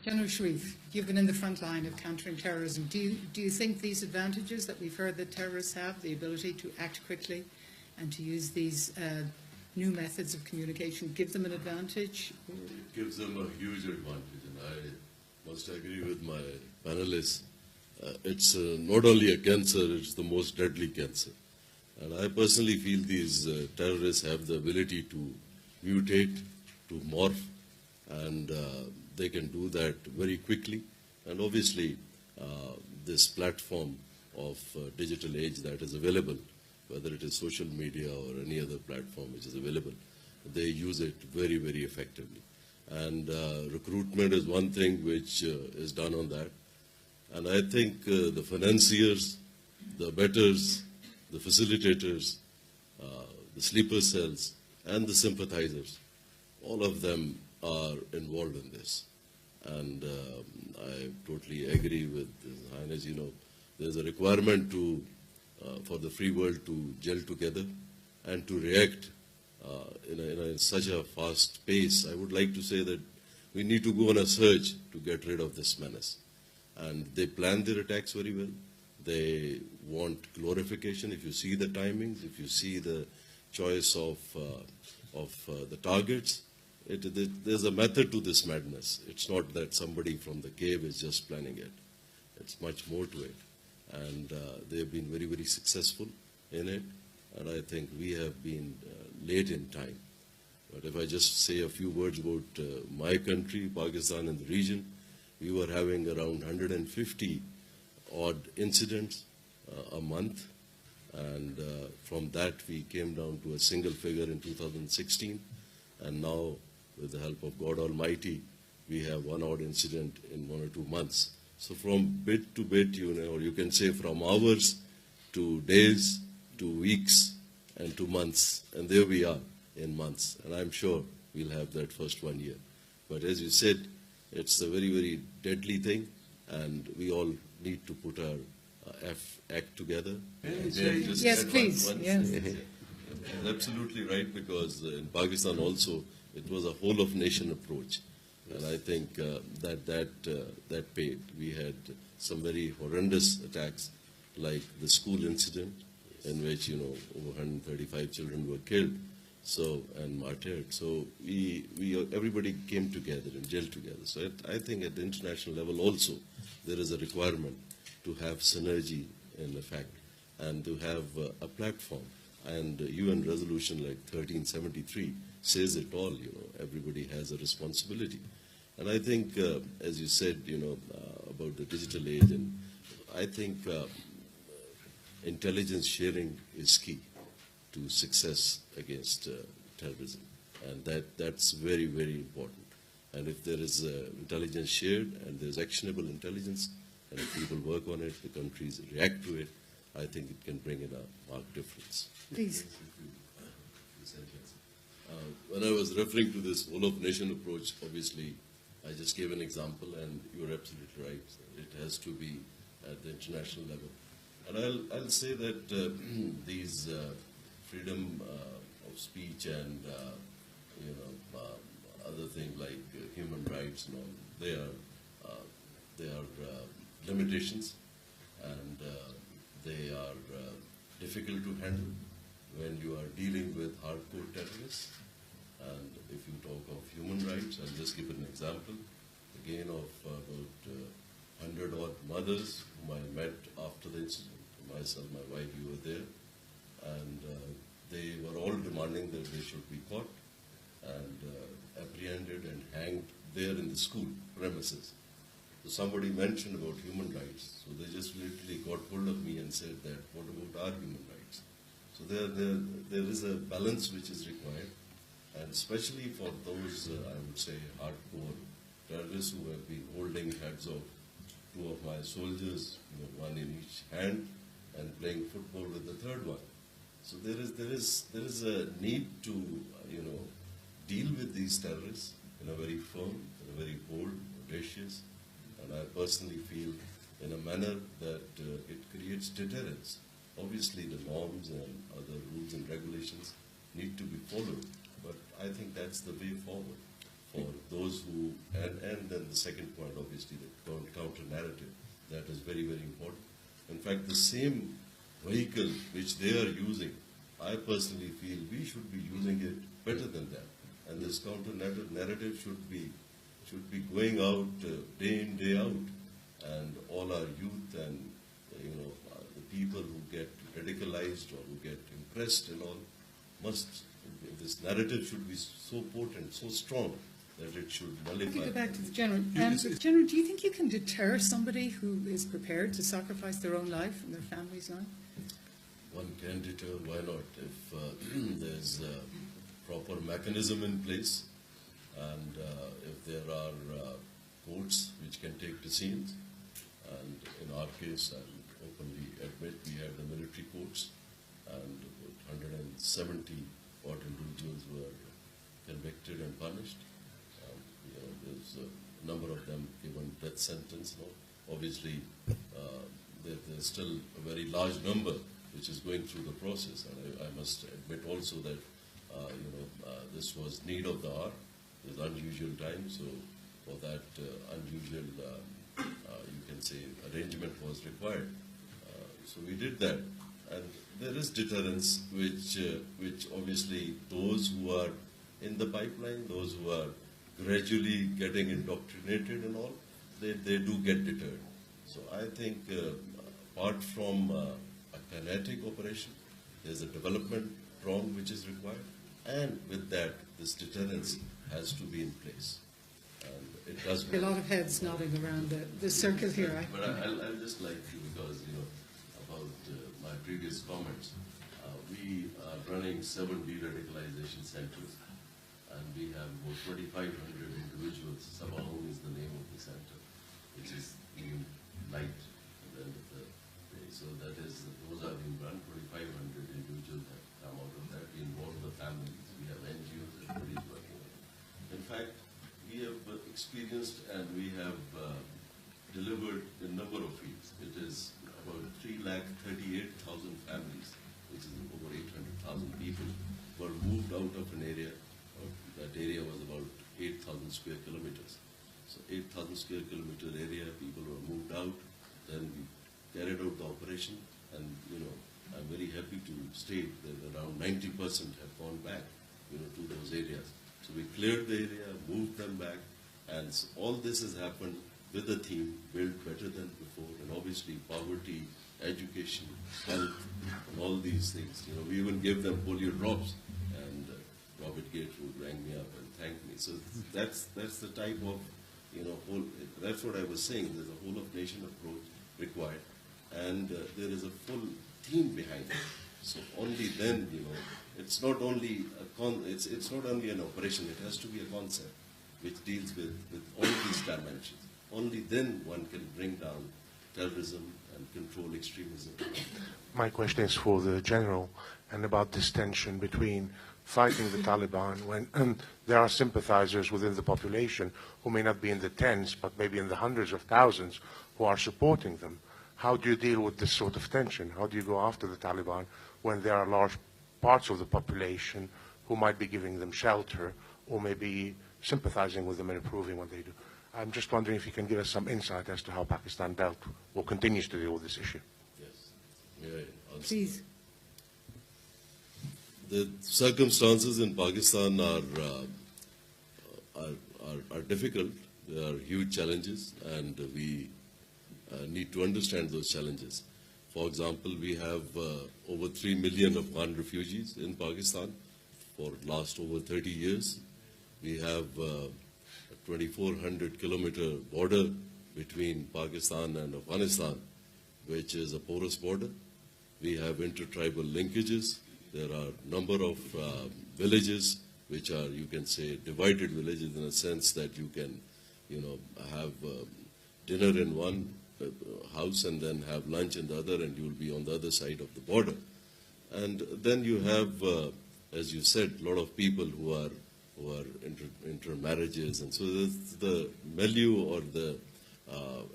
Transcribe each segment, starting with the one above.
General Sharif, you've been in the front line of countering terrorism. Do you think these advantages that we've heard that terrorists have, the ability to act quickly and to use these new methods of communication, give them an advantage? It gives them a huge advantage, and I must agree with my panelists. It's not only a cancer, it's the most deadly cancer. And I personally feel these terrorists have the ability to mutate, to morph, and they can do that very quickly. And obviously, this platform of digital age that is available, whether it is social media or any other platform which is available, they use it very, very effectively. And recruitment is one thing which is done on that. And I think the financiers, the bettors, the facilitators, the sleeper cells, and the sympathizers, all of them are involved in this. And I totally agree with His Highness. You know, there's a requirement to for the free world to gel together and to react in such a fast pace. I would like to say that we need to go on a search to get rid of this menace. And they plan their attacks very well. They want glorification. If you see the timings, if you see the choice of the targets, there's a method to this madness. It's not that somebody from the cave is just planning it. It's much more to it. And they've been very, very successful in it. And I think we have been late in time. But if I just say a few words about my country, Pakistan, and the region, we were having around 150 odd incidents a month. And from that, we came down to a single figure in 2016. And now, with the help of God Almighty, we have one odd incident in 1 or 2 months. So from bit to bit, you know, or you can say from hours to days to weeks and to months. And there we are in months. And I'm sure we'll have that first 1 year. But as you said, it's a very, very deadly thing. And we all need to put our act together. Yes, please. Yes. Absolutely right, because in Pakistan also, it was a whole-of-nation approach. And I think that paid. We had some very horrendous attacks, like the school incident, in which, you know, over 135 children were killed, and martyred. So everybody came together and gelled together. So I think at the international level also, there is a requirement to have synergy in effect and to have a platform. And UN resolution like 1373 says it all, you know, everybody has a responsibility. And I think, as you said, you know, about the digital age, and I think intelligence sharing is key to success against terrorism. And that's very, very important. And if there is intelligence shared and there's actionable intelligence, and if people work on it, the countries react to it, I think it can bring in a marked difference. Please. When I was referring to this whole-of-nation approach, obviously, I just gave an example, and you're absolutely right. It has to be at the international level. And I'll say that these freedom of speech and, you know, other things like human rights and all, they are limitations, and they are difficult to handle when you are dealing with hardcore terrorists. And if you talk of human rights, I'll just give an example, again, of about 100 odd mothers whom I met after the incident. Myself, my wife, we were there, and they were all demanding that they should be caught and apprehended and hanged there in the school premises. So somebody mentioned about human rights, so they just literally got hold of me and said that, what about our human rights? So there is a balance which is required, and especially for those, I would say, hardcore terrorists who have been holding heads of 2 of my soldiers, you know, one in each hand, and playing football with the third one. So there is a need to, you know, deal with these terrorists in a very firm, in a very bold, audacious, and I personally feel in a manner that it creates deterrence. Obviously, the norms and other rules and regulations need to be followed, but I think that's the way forward. for those who, and then the second point, obviously, the counter narrative, that is very, very important. In fact, the same vehicle which they are using, I personally feel we should be using it better than that. And this counter narrative should be going out day in, day out. And all our youth and, the people who get radicalized or who get impressed and all this narrative should be so potent, so strong, that it should nullify. Let me go back to the General. General, do you think you can deter somebody who is prepared to sacrifice their own life and their family's life? One can deter, why not? If there's a proper mechanism in place, and if there are courts which can take decisions, and in our case, I'll openly admit, we had the military courts, and 170 odd individuals were convicted and punished. There's a number of them given death sentence now. Obviously, there's still a very large number which is going through the process, and I must admit also that this was need of the hour. There's unusual time, so for that unusual, you can say, arrangement was required. So we did that, and there is deterrence, which obviously those who are in the pipeline, those who are gradually getting indoctrinated and all, they do get deterred. So I think apart from a kinetic operation, there's a development prong which is required, and with that, this deterrence has to be in place. And it does. A lot of heads nodding around the circle here. But I'll just like to, because about my previous comments, we are running 7 de-radicalization centers, and we have about 2,500 individuals. Sabaon is the name of the center, which is being light at the end of the day. So that is, those are being run. 2,500 individuals have come out of that. We involve the families. We have NGOs and everybody's working on it. In fact, we have experienced and we have delivered a number of fields. It is about 338,000 families, which is over 800,000 people, were moved out of an area. That area was about 8,000 square kilometers. So 8,000 square kilometer area, people were moved out. Then we carried out the operation, and I'm very happy to state that around 90% have gone back, to those areas. So we cleared the area, moved them back, and so all this has happened with a theme, build better than before, and obviously poverty, education, health, and all these things. We even gave them polio drops, and Robert Gatewood rang me up and thanked me. So that's the type of, that's what I was saying. There's a whole of nation approach required, and there is a full team behind it. So only then, it's not only it's not only an operation. It has to be a concept which deals with all these dimensions. Only then one can bring down terrorism and control extremism. My question is for the General, and about this tension between fighting the Taliban when there are sympathizers within the population who may not be in the tens, but maybe in the hundreds of thousands who are supporting them. How do you deal with this sort of tension? How do you go after the Taliban when there are large parts of the population who might be giving them shelter or maybe sympathizing with them and approving what they do? I'm just wondering if you can give us some insight as to how Pakistan dealt or continues to deal with this issue. Yes. Yeah, Please. The circumstances in Pakistan are difficult. There are huge challenges, and we need to understand those challenges. For example, we have over 3 million Afghan refugees in Pakistan for last over 30 years. We have a 2,400-kilometer border between Pakistan and Afghanistan, which is a porous border. We have intertribal linkages. There are a number of villages which are, you can say, divided villages in a sense that you can, have dinner in one house and then have lunch in the other, and you will be on the other side of the border. And then you have, as you said, a lot of people who are intermarriages, and so the milieu or the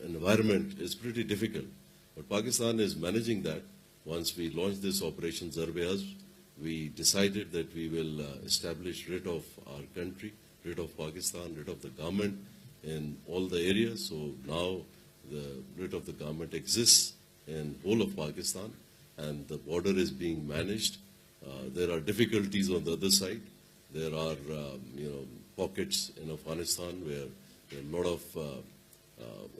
environment is pretty difficult. But Pakistan is managing that. Once we launched this Operation Zarb-e-Azb, we decided that we will establish writ of our country, rid of Pakistan, rid of the government in all the areas. So now the writ of the government exists in whole of Pakistan, and the border is being managed. There are difficulties on the other side. There are, pockets in Afghanistan where there are a lot of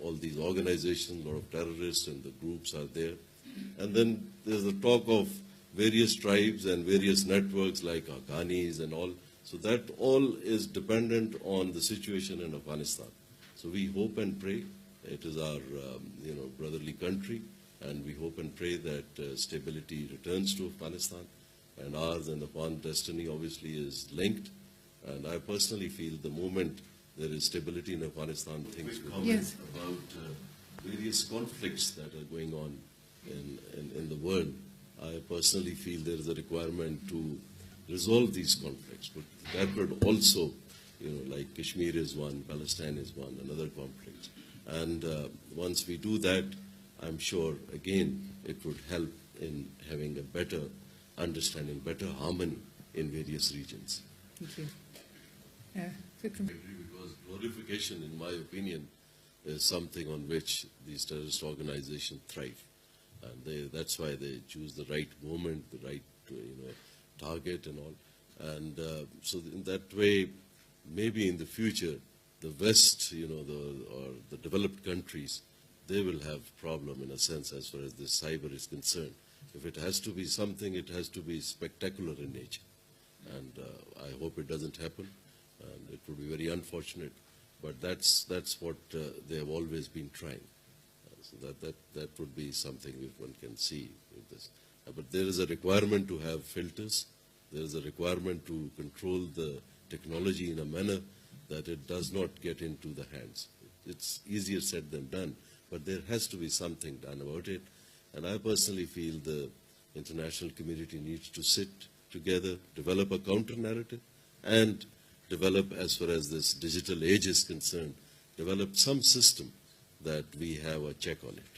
all these organizations, a lot of terrorists and the groups are there. And then there's the talk of various tribes and various networks like Afghanis and all. So that all is dependent on the situation in Afghanistan. So we hope and pray. It is our, brotherly country, and we hope and pray that stability returns to Afghanistan. And ours and Afghan destiny obviously is linked. And I personally feel the moment there is stability in Afghanistan, things will Yes. about various conflicts that are going on in the world. I personally feel there is a requirement to resolve these conflicts, but that would also, like Kashmir is one, Palestine is one, another conflict. And once we do that, I'm sure, again, it would help in having a better understanding, better harmony in various regions. Thank you. Vikram. Because glorification, in my opinion, is something on which these terrorist organizations thrive. And that's why they choose the right moment, the right target and all. And so in that way, maybe in the future, the West, or the developed countries, they will have problem in a sense as far as this cyber is concerned. If it has to be something, it has to be spectacular in nature. And I hope it doesn't happen. And it would be very unfortunate. But that's what they have always been trying. So that would be something if one can see with this. But there is a requirement to have filters. There is a requirement to control the technology in a manner that it does not get into the hands. It's easier said than done, but there has to be something done about it. And I personally feel the international community needs to sit together, develop a counter-narrative, and develop, as far as this digital age is concerned, develop some system that we have a check on it.